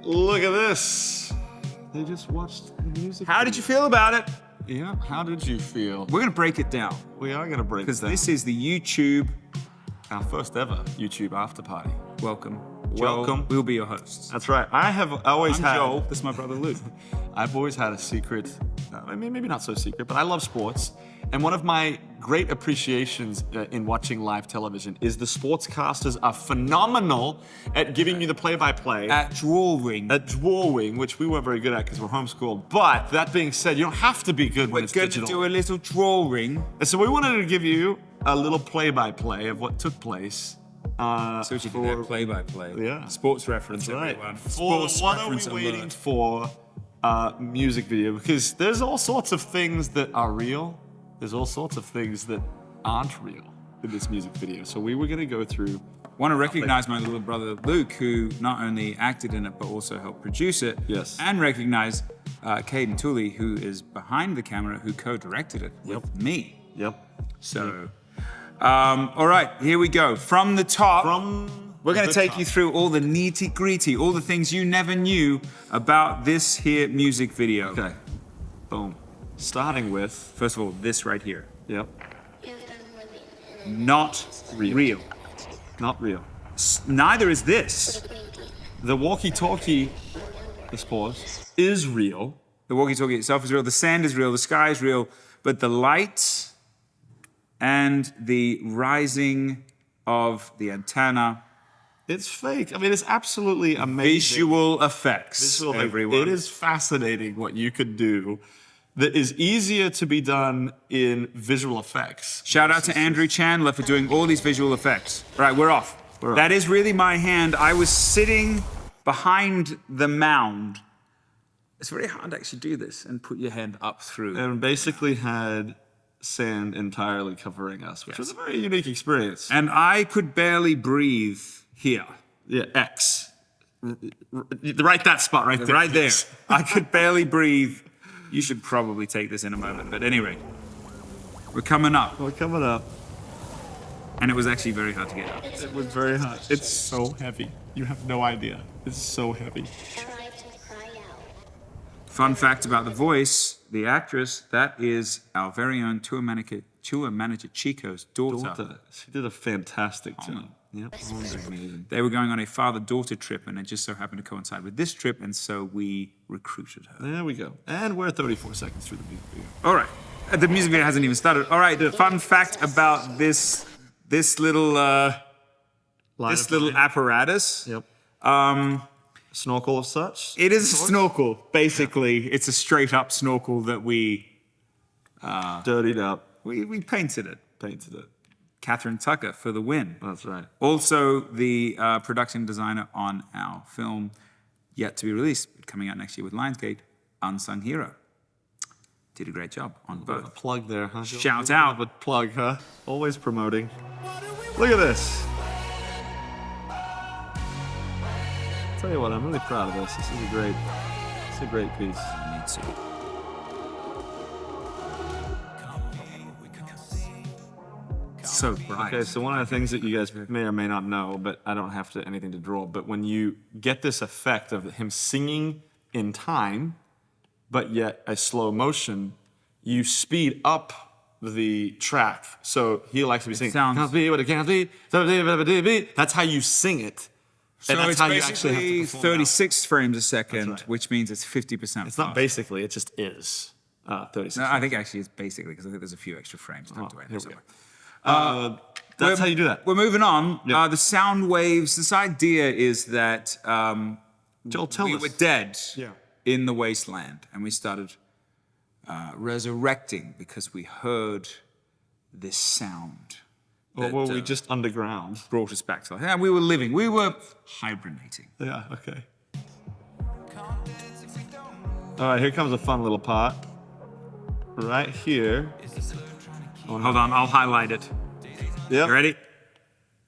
Look at this. They just watched the music. How did you feel about it? Yeah, how did you feel? We're gonna break it down. We are gonna break it down. Because this is the YouTube. Our first ever YouTube after party. Welcome. Welcome. Joel, we'll be your hosts. That's right. I'm Joel. This is my brother Luke. I've always had a secret, maybe not so secret, but I love sports. And one of my great appreciations in watching live television is the sportscasters are phenomenal at giving you the play-by-play. At drawing. At drawing, which we weren't very good at because we're homeschooled. But that being said, you don't have to be good when it's digital. We're going to do a little drawing. And so we wanted to give you a little play-by-play of what took place. So we should do that play-by-play. Yeah. Sports reference, That's right. everyone. Sports what reference are we waiting for music video? Because there's all sorts of things that are real. There's all sorts of things that aren't real in this music video. So we were going to go through. Want to recognize my little brother Luke, who not only acted in it, but also helped produce it. Yes. And recognize Caden Tooley, who is behind the camera, who co-directed it with me. Yep. So, all right, here we go. From the top, we're going to take you through all the nitty-gritty, all the things you never knew about this here music video. Okay. Boom. Starting with, first of all, this right here. Yep. Not real. Not real. Neither is this. The walkie-talkie, let's pause, is real. The walkie-talkie itself is real. The sand is real. The sky is real. But the lights and the rising of the antenna. It's fake. I mean, it's absolutely amazing. Visual effects, everyone. It is fascinating what you could do that is easier to be done in visual effects. Shout out to Andrew Chandler for doing all these visual effects. All right, we're off. That is really my hand. I was sitting behind the mound. It's very hard to actually do this and put your hand up through. And basically had sand entirely covering us, which was a very unique experience. And I could barely breathe here. Yeah, X. Right that spot right there. Right there. I could barely breathe. You should probably take this in a moment, but anyway, we're coming up. We're coming up. And it was actually very hard to get up. It was very hard. It's so heavy. You have no idea. It's so heavy. Fun fact about the voice, the actress, that is our very own tour manager Chico's daughter. She did a fantastic job. Yep. Amazing. They were going on a father-daughter trip, and it just so happened to coincide with this trip, and so we recruited her. There we go. And we're 34 seconds through the music video. All right. The music video hasn't even started. All right. Fun fact about this little apparatus. Yep. Snorkel of such? It is a snorkel, basically. Yeah. It's a straight-up snorkel that we dirtied up. We painted it. Catherine Tucker for the win. That's right. Also, the production designer on our film, yet to be released, coming out next year with Lionsgate, Unsung Hero. Did a great job on both. A plug there, huh? Shout out. A plug, huh? Always promoting. Look at this. Tell you what, I'm really proud of this. This is a great piece. Me too. So bright. Okay, so one of the things that you guys may or may not know, but I don't have anything to draw, but when you get this effect of him singing in time, but yet a slow motion, you speed up the track. So he'll actually be singing, can't be what it can't be. That's how you sing it. So that's it's how basically you 36 frames a second, which means it's 50%. It's not basically, it just is 36. No, I think actually it's basically, because I think there's a few extra frames tucked away there somewhere. That's how you do that. We're moving on. Yep. The sound waves, this idea is that Joel, tell we us. were dead in the wasteland, and we started resurrecting because we heard this sound. Or were we just underground? Brought us back to life. Yeah, we were living. We were hibernating. Yeah, okay. All right, here comes a fun little part. Right here. Hold on, I'll highlight it. Yep. You ready?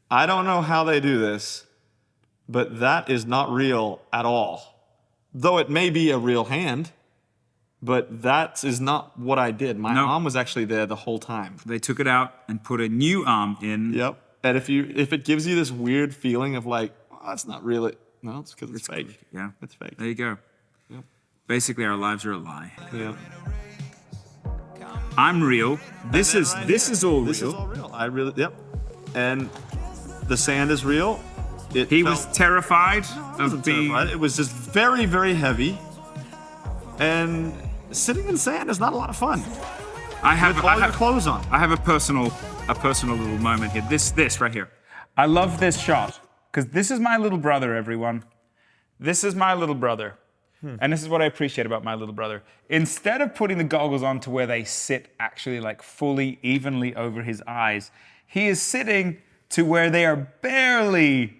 I don't know how they do this, but that is not real at all. Though it may be a real hand, but that is not what I did. My arm was actually there the whole time. They took it out and put a new arm in. Yep. And if it gives you this weird feeling of like, oh, that's not really No, it's because it's fake. Yeah. It's fake. There you go. Yep. Basically, our lives are a lie. Yeah. I'm real. This is all This is real. all real. Yep. And the sand is real. He was terrified of being. Terrified. It was just very, very heavy. And sitting in sand is not a lot of fun. I have With all your clothes on. I have a personal little moment here. This right here. I love this shot because this is my little brother, everyone. This is my little brother. And this is what I appreciate about my little brother. Instead of putting the goggles on to where they sit actually like fully evenly over his eyes, he is sitting to where they are barely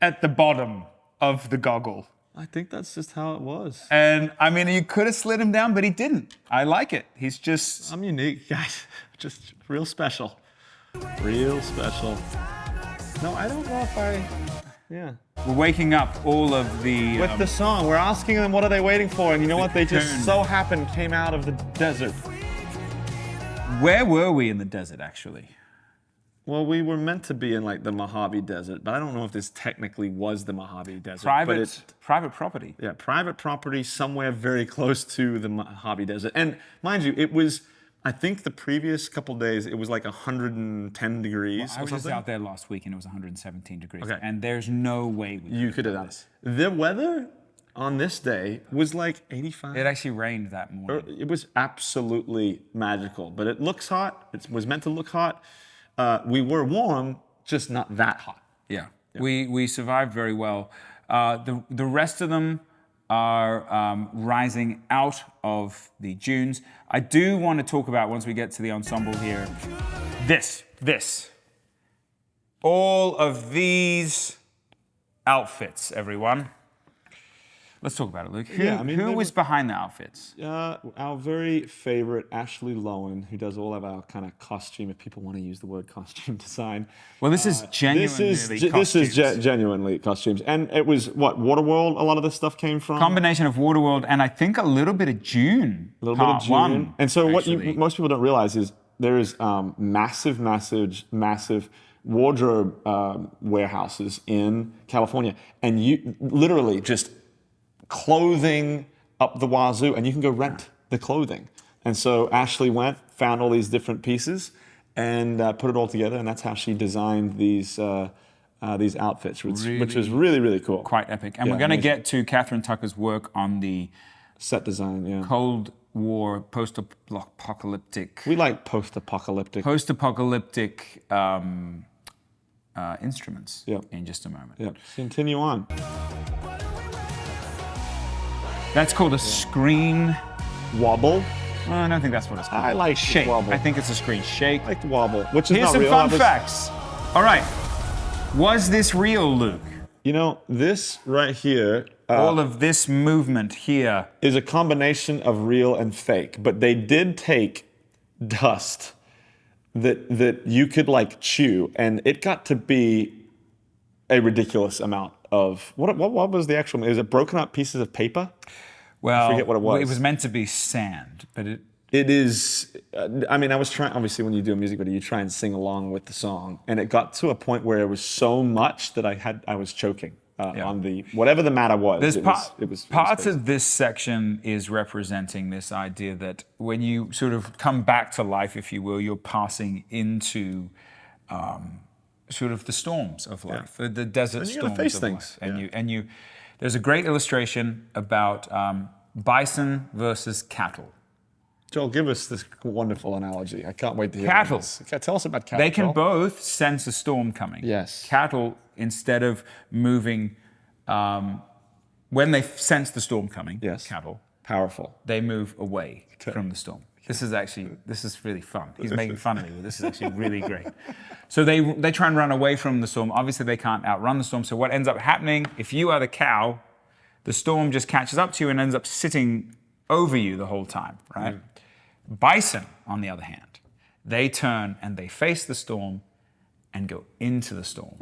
at the bottom of the goggle. I think that's just how it was. And I mean, you could have slid him down, but he didn't. I like it. He's just... I'm unique, guys. Just real special. Real special. No, I don't know if I... Yeah. We're waking up all of the... With the song, we're asking them what are they waiting for, and you know what? They just turn. so happened came out of the desert. Where were we in the desert, actually? Well, we were meant to be in like the Mojave Desert, but I don't know if this technically was the Mojave Desert. But Private property. yeah, private property somewhere very close to the Mojave Desert. And mind you, it was, I think the previous couple days, it was like 110 degrees I or was just something. out there last week and it was 117 degrees. Okay. And there's no way You could have done this. The weather on this day was like 85. It actually rained that morning. It was absolutely magical, but it looks hot. It was meant to look hot. We were warm, just not that hot. Yeah. We survived very well. The rest of them are rising out of the dunes. I do want to talk about, once we get to the ensemble here, this. All of these outfits, everyone. Let's talk about it, Luke. Who was behind the outfits? Our very favorite Ashley Lowen, who does all of our kind of costume, if people want to use the word costume design. Well, this is genuinely This is genuinely costumes. And it was, what, Waterworld a lot of this stuff came from? Combination of Waterworld and I think a little bit of June. A little bit of June. One, and so actually. what most people don't realize is there is massive wardrobe warehouses in California. And you literally just clothing up the wazoo, and you can go rent the clothing. And so Ashley went, found all these different pieces, and put it all together, and that's how she designed these outfits, which was really, really cool. Quite epic. And Yeah, we're going to amazing. get to Catherine Tucker's work on the Set design, yeah. Cold War post-apocalyptic We like post-apocalyptic. Instruments Yep. in just a moment. Yep. Continue on. That's called a screen. Wobble. Well, I don't think that's what it's called. I like shake. wobble. I think it's a screen shake. I like the wobble, which is Here's not some real. fun That was- facts. All right. Was this real, Luke? You know, this right here All of this movement here. is a combination of real and fake, but they did take dust that you could like chew, and it got to be a ridiculous amount of what was the actual? Is it broken up pieces of paper? Well, I forget what it was. It was meant to be sand, but it. It is. I mean, I was trying. Obviously, when you do a music video, you try and sing along with the song, and it got to a point where it was so much that I was choking on the whatever the matter was. There's It was parts crazy. of this section is representing this idea that when you sort of come back to life, if you will, you're passing into sort of the storms of life, the desert And you storms gotta face of things. life. And you, there's a great illustration about bison versus cattle. Joel, give us this wonderful analogy. I can't wait to hear Cattle. this. Okay, tell us about cattle. They can Joel. both sense a storm coming. Yes. Cattle, instead of moving, when they sense the storm coming, Yes. cattle, Powerful. they move away from the storm. This is really fun. He's making fun of me, but this is actually really great. So they try and run away from the storm. Obviously, they can't outrun the storm. So what ends up happening, if you are the cow, the storm just catches up to you and ends up sitting over you the whole time, right? Bison, on the other hand, they turn and they face the storm and go into the storm.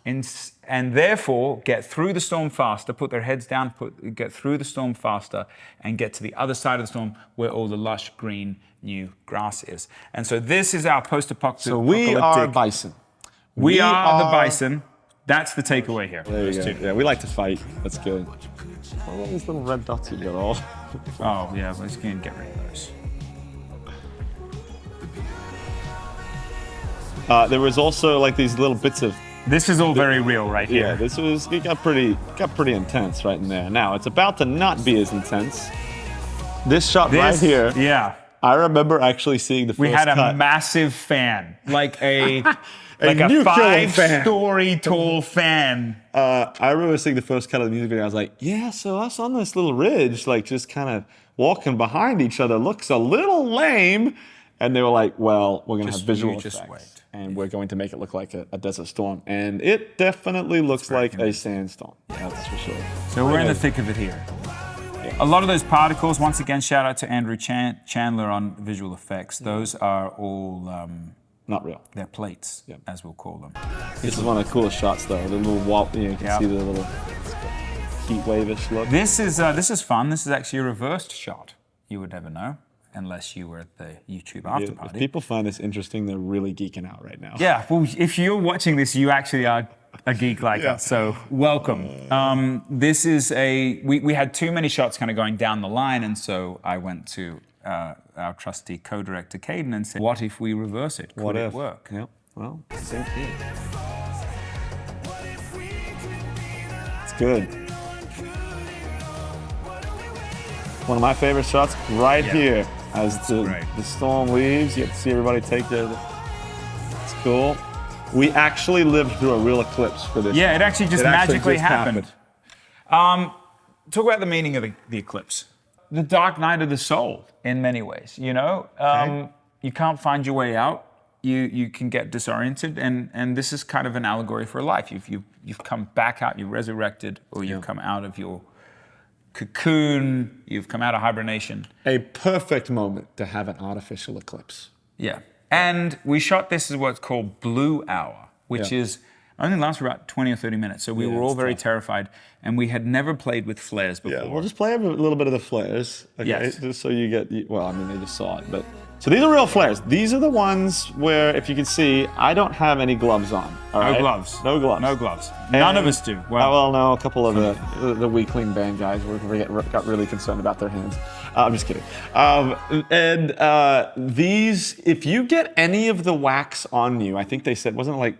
And therefore get through the storm faster, put their heads down, get through the storm faster, and get to the other side of the storm where all the lush green new grass is. And so this is our post-apocalyptic. So we are bison. We are the bison. That's the takeaway here. There you Those go. two. Yeah, we like to fight. That's good. What are all these little red dots you got all? Oh, yeah, let's go and get rid of those. There was also like these little bits of. This is all very real right here. Yeah, it got pretty intense right in there. Now it's about to not be as intense. This shot right here. Yeah. I remember actually seeing the first We had a cut. massive fan, like a nuclear fan. 5-story tall fan. I remember seeing the first cut of the music video. I was like, yeah, so us on this little ridge, like just kind of walking behind each other looks a little lame. And they were like, well, we're going to have visual effects. wait. And we're going to make it look like a desert storm. And it definitely looks like a sandstorm. That's for sure. So we're in the thick of it here. A lot of those particles, once again, shout out to Andrew Chandler on visual effects. Those are all, Not real. they're plates, as we'll call them. This is one of the coolest shots, though. The little wall, you can see the little heat wave-ish look. This is fun. This is actually a reversed shot. You would never know unless you were at the YouTube after If party. people find this interesting, they're really geeking out right now. Yeah, well, if you're watching this, you actually are a geek like us, so welcome. This is we had too many shots kind of going down the line, and so I went to our trusty co-director, Caden, and said, what if we reverse it? Could it work? Yeah, well, same here. It's good. One of my favorite shots right here. As the storm leaves, you get to see everybody take their. It's cool. We actually lived through a real eclipse for this. Yeah, it actually just magically happened. happened. Talk about the meaning of the eclipse. The dark night of the soul, in many ways. You know, you can't find your way out. You can get disoriented, and this is kind of an allegory for life. You've come back out, you're resurrected, or you've come out of your cocoon, you've come out of hibernation. A perfect moment to have an artificial eclipse. Yeah. And we shot this as what's called blue hour, which is only lasts for about 20 or 30 minutes. So we were all very terrified, and we had never played with flares before. Yeah, we'll just play a little bit of the flares, okay? Yes. Just so you get, well, I mean, they just saw it, but. So these are real flares. These are the ones where, if you can see, I don't have any gloves on. All right? No gloves. No gloves. No gloves. None of us do. Well, no, a couple of the weakling band guys got really concerned about their hands. I'm just kidding. These, if you get any of the wax on you, I think they said, wasn't it like,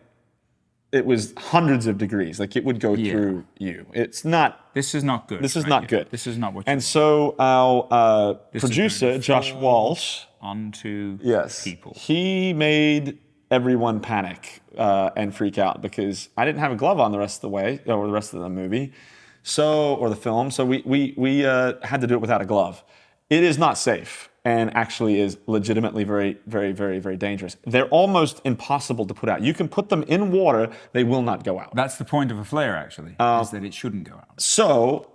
it was hundreds of degrees. Like it would go through you. It's not. This is not good. This is not good. This is not what you And so our This is producer, going to Josh fall Walsh, onto people. he made everyone panic and freak out because I didn't have a glove on the rest of the way, or the rest of the movie, or the film. So we had to do it without a glove. It is not safe, and actually is legitimately very, very, very, very dangerous. They're almost impossible to put out. You can put them in water, they will not go out. That's the point of a flare, actually, is that it shouldn't go out. So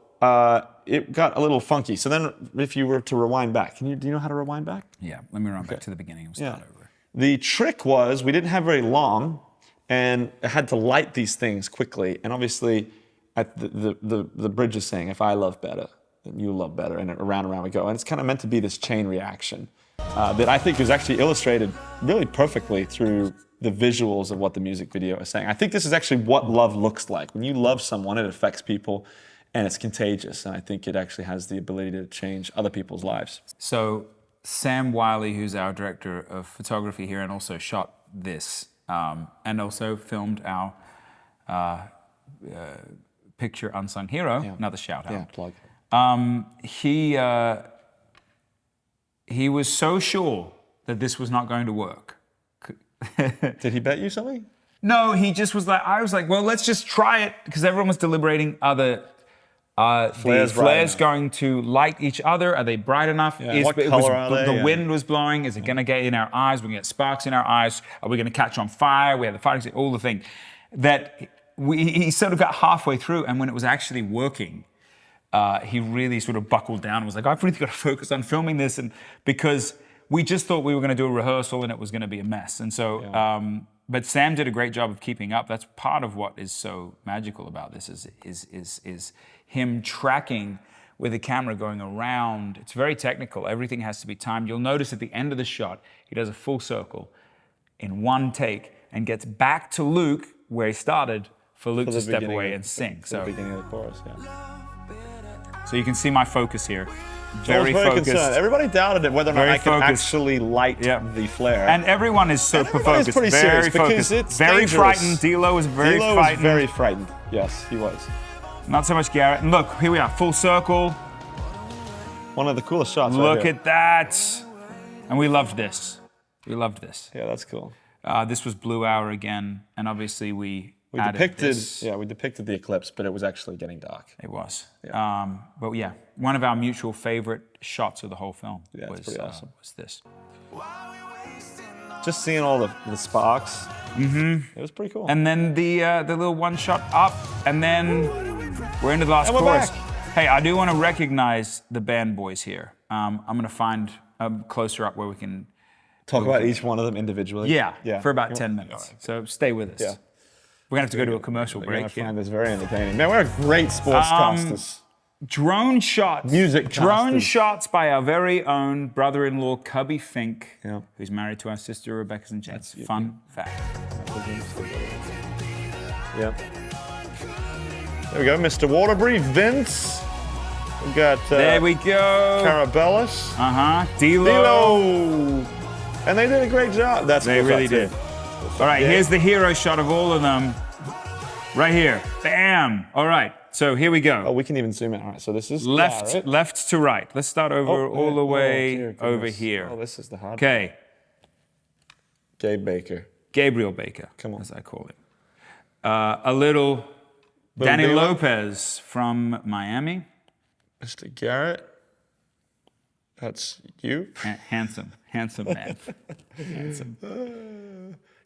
it got a little funky. So then if you were to rewind back, do you know how to rewind back? Yeah, let me run back to the beginning and start over. The trick was we didn't have very long, and I had to light these things quickly. And obviously, the bridge is saying, if I love better, then you love better, and around we go. And it's kind of meant to be this chain reaction that I think is actually illustrated really perfectly through the visuals of what the music video is saying. I think this is actually what love looks like. When you love someone, it affects people, and it's contagious. And I think it actually has the ability to change other people's lives. So Sam Wiley, who's our director of photography here and also shot this and also filmed our picture Unsung Hero, another shout out. Yeah, plug. He was so sure that this was not going to work. Did he bet you something? No, he just was like, I was like, well, let's just try it, because everyone was deliberating, are the flares going to light each other? Are they bright enough? Yeah. What color are they? The wind was blowing. Is it going to get in our eyes? We're going to get sparks in our eyes. Are we going to catch on fire? We had the fire exit, all the thing. He sort of got halfway through, and when it was actually working, he really sort of buckled down and was like, I've really got to focus on filming this, and because we just thought we were going to do a rehearsal and it was going to be a mess. And so, but Sam did a great job of keeping up. That's part of what is so magical about this is him tracking with the camera going around. It's very technical. Everything has to be timed. You'll notice at the end of the shot, he does a full circle in one take and gets back to Luke where he started for Luke For to the step beginning away of- and sing. For the So, beginning of the chorus, yeah. so you can see my focus here. I was Very very focused. concerned. Everybody doubted it whether or not Very I could focused. actually light Yep. the flare. And everyone is super everybody's focused. pretty very serious because focused. it's very dangerous. frightened. D'Lo was very D'Lo frightened. was very frightened. Yes, he was. Not so much Garrett. And look, here we are, full circle. One of the coolest shots. Look right here. at that. And we loved this. We loved this. Yeah, that's cool. This was Blue Hour again, and obviously we added Depicted, this. yeah, we depicted the eclipse, but it was actually getting dark. It was. Yeah. But yeah, one of our mutual favorite shots of the whole film Yeah, it's was, pretty awesome. was this. Just seeing all the sparks. It was pretty cool. And then the little one shot up, and then we're into the last And we're chorus. back. Hey, I do want to recognize the band boys here. I'm going to find a closer up where we can. Talk about each one of them individually. Yeah, for about 10 minutes. So stay with us. Yeah. We're going to have to go to a commercial We're break gonna here. find this very entertaining. Man, we're great sportscasters. Drone shots. Music Drone casters. shots by our very own brother-in-law, Cubby Fink, Yeah. who's married to our sister, Rebecca St. James. Fun fact. Yeah. There we go, Mr. Waterbury, Vince. We've got There we go. Carabellas. D'Lo. D'Lo. And they did a great job. That's They cool really shot, too. did. All right, Yeah. here's the hero shot of all of them. Right here. Bam. All right, so here we go. Oh, we can even zoom in. All right, so this is left, Garrett. left to right. Let's start over all the way dear over goodness. here. Oh, this is the hard Okay, Gabe Baker. Gabriel Baker, Come on. as I call him. A little Danny D'Lo. Lopez from Miami. Mr. Garrett. That's you. Handsome man. Handsome.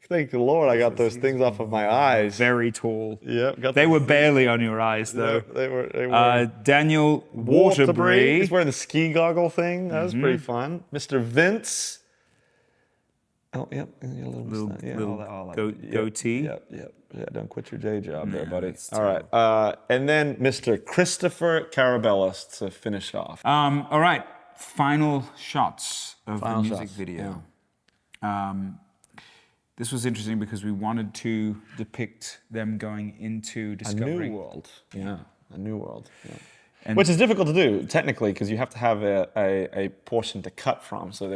Thank the Lord I got those things off of my eyes. Very tall. Yep. Got They the- were barely on your eyes, though. They were. Daniel Waterbury. He's wearing the ski goggle thing. That was Mm-hmm. pretty fun. Mr. Vince. Oh, yep. A little, Little- yeah, little all that. goatee. Yep. Yeah, don't quit your day job there, buddy. it's All right. And then Mr. Christopher Carabellas to finish off. All right, final shots of Final the music shots, video. This was interesting because we wanted to depict them going into A discovery. new world. Yeah, a new world. Yeah. And- Which is difficult to do, technically, because you have to have a portion to cut from. So,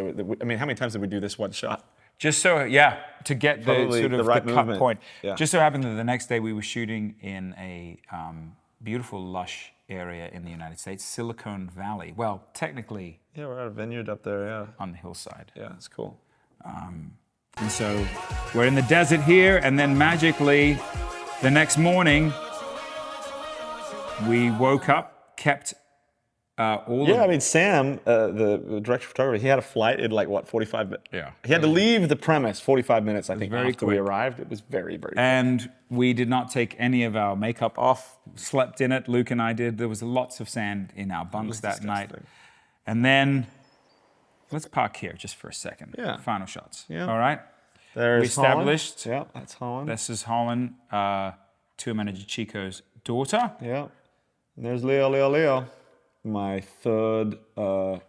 I mean, how many times did we do this one shot? Just so, yeah, to get the Probably sort the of right the cut movement. point. Yeah. Just so happened that the next day we were shooting in a beautiful, lush area in the United States, Silicon Valley. Well, technically Yeah, we're at a vineyard up there, yeah. on the hillside. Yeah, it's cool. And so we're in the desert here, and then magically, the next morning, we woke up, kept all Yeah, I of mean, Sam, the director of photography, he had a flight in like, what, 45 minutes? Yeah. He had to leave the premise 45 minutes, I think, very after we quick. arrived. It was very, very quick. And we did not take any of our makeup off, slept in it, Luke and I did. There was lots of sand in our bunks that night. disgusting. And then, let's park here just for a second. Yeah. Final shots. Yeah. All right? There's we established- Holland. Yeah, that's Holland. This is Holland, Tua Chico's daughter. Yeah. And there's Leo. My third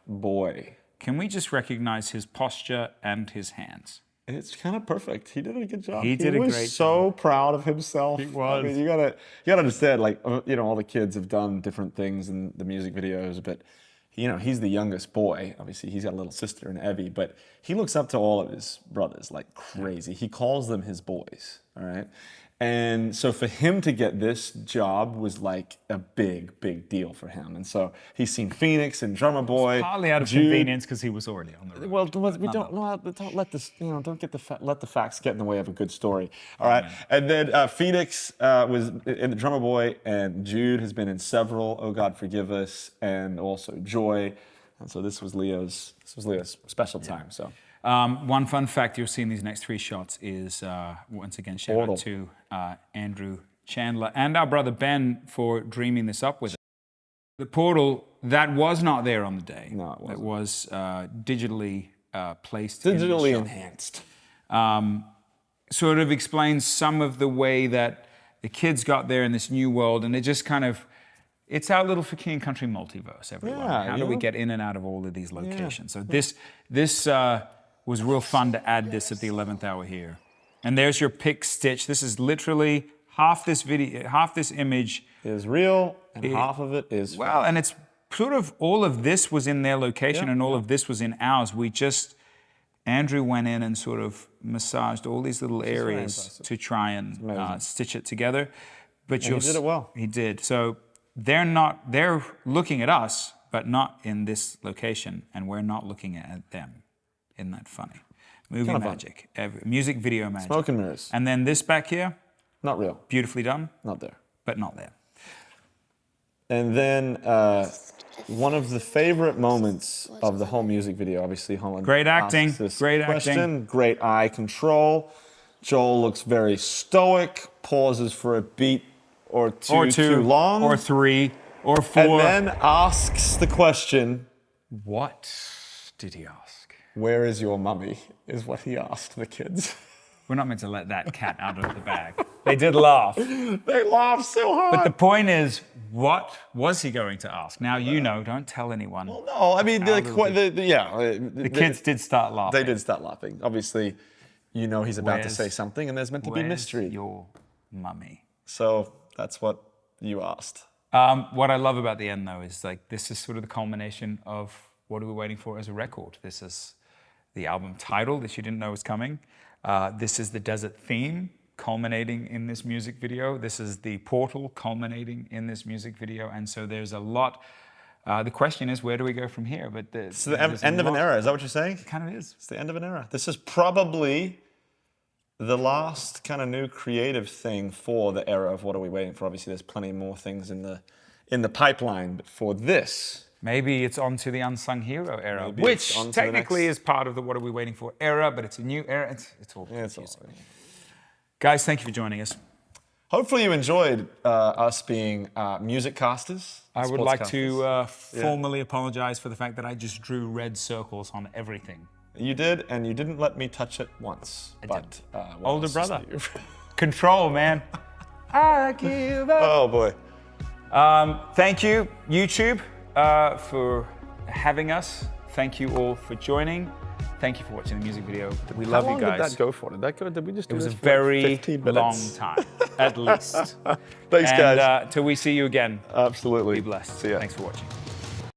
boy. Can we just recognize his posture and his hands? It's kind of perfect. He did a good job. He did a was great so proud of himself. He was. I mean, you gotta understand, like, all the kids have done different things in the music videos, but he's the youngest boy. Obviously, he's got a little sister in Evie, but he looks up to all of his brothers like crazy. He calls them his boys. All right. And so for him to get this job was like a big, big deal for him. And so he's seen Phoenix and Drummer Boy. Partly out of Jude. convenience because he was already on the road. Well, we don't let this, don't get let the facts get in the way of a good story. All right. And then Phoenix was in the Drummer Boy, and Jude has been in several, Oh God Forgive Us, and also Joy. And so this was Leo's special time. So One fun fact you'll see in these next three shots is, once again, shout Portal. out to Andrew Chandler and our brother Ben for dreaming this up with us. The portal, that was not there on the day. No, it wasn't. It was digitally placed in the digitally shot. enhanced. Sort of explains some of the way that the kids got there in this new world, and it just kind of, it's our little fK&C multiverse, everyone. Yeah, How you do we know? get in and out of all of these locations? So this was real fun to add this at the 11th hour here. And there's your pick stitch. This is literally half this video, half this image Is real, and half of it is well, and it's sort of all of this was in their location and all of this was in ours. Andrew went in and sort of massaged all these little areas to try and stitch it together. But he did it well. He did. So they're looking at us, but not in this location, and we're not looking at them. Isn't that funny? Movie magic, music video magic. Smoke and mirrors. And then this back here, Not real. beautifully done, Not there. but not there. And then one of the favorite moments of the whole music video, obviously, Holland. Great acting, asks this great question, acting. Great eye control. Joel looks very stoic, pauses for a beat or two too long. or 3, or 4. And then asks the question, What did he ask? where is your mummy? Is what he asked the kids. We're not meant to let that cat out of the bag. They did laugh. They laughed so hard. But the point is, what was he going to ask? Now you know, don't tell anyone. Well, no, I mean, The kids did start laughing. They did start laughing. Obviously, you know he's about to say something, and there's meant to be mystery. Where's your mummy? So that's what you asked. What I love about the end, though, is like this is sort of the culmination of what are we waiting for as a record. This is the album title that you didn't know was coming. This is the desert theme culminating in this music video. This is the portal culminating in this music video. And so there's a lot. The question is, where do we go from here? But It's the end of an era. Is that what you're saying? It kind of is. It's the end of an era. This is probably the last kind of new creative thing for the era of what are we waiting for. Obviously, there's plenty more things in the pipeline, but for this, maybe it's on to the unsung hero era, Maybe which it's on to the technically next- is part of the what are we waiting for era, but it's a new era. It's all yeah, it's confusing. all. Guys, thank you for joining us. Hopefully, you enjoyed us being music casters. I would like sportscasters. to formally apologize for the fact that I just drew red circles on everything. You did, and you didn't let me touch it once. didn't. What Older else brother. is new? Control, man. I give up. Oh boy. Thank you, YouTube, for having us. Thank you all for joining. Thank you for watching the music video. We love you guys. How long did that go for? Did we just do It was this a for very 15 minutes? long time, at least. Thanks, guys. Till we see you again. Absolutely. Be blessed. See ya. Thanks for watching.